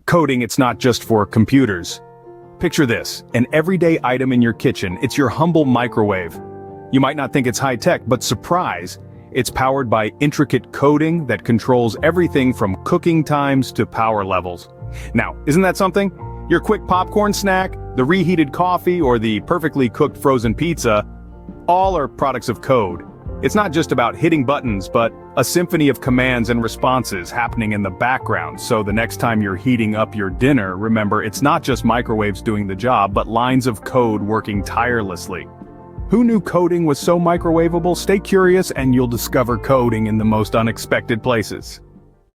Coding, it's not just for computers. Picture this, an everyday item in your kitchen. It's your humble microwave. You might not think it's high-tech, but surprise, it's powered by intricate coding that controls everything from cooking times to power levels. Now, isn't that something? Your quick popcorn snack, the reheated coffee, or the perfectly cooked frozen pizza, all are products of code. It's not just about hitting buttons, but a symphony of commands and responses happening in the background, so the next time you're heating up your dinner, remember it's not just microwaves doing the job, but lines of code working tirelessly. Who knew coding was so microwavable? Stay curious and you'll discover coding in the most unexpected places.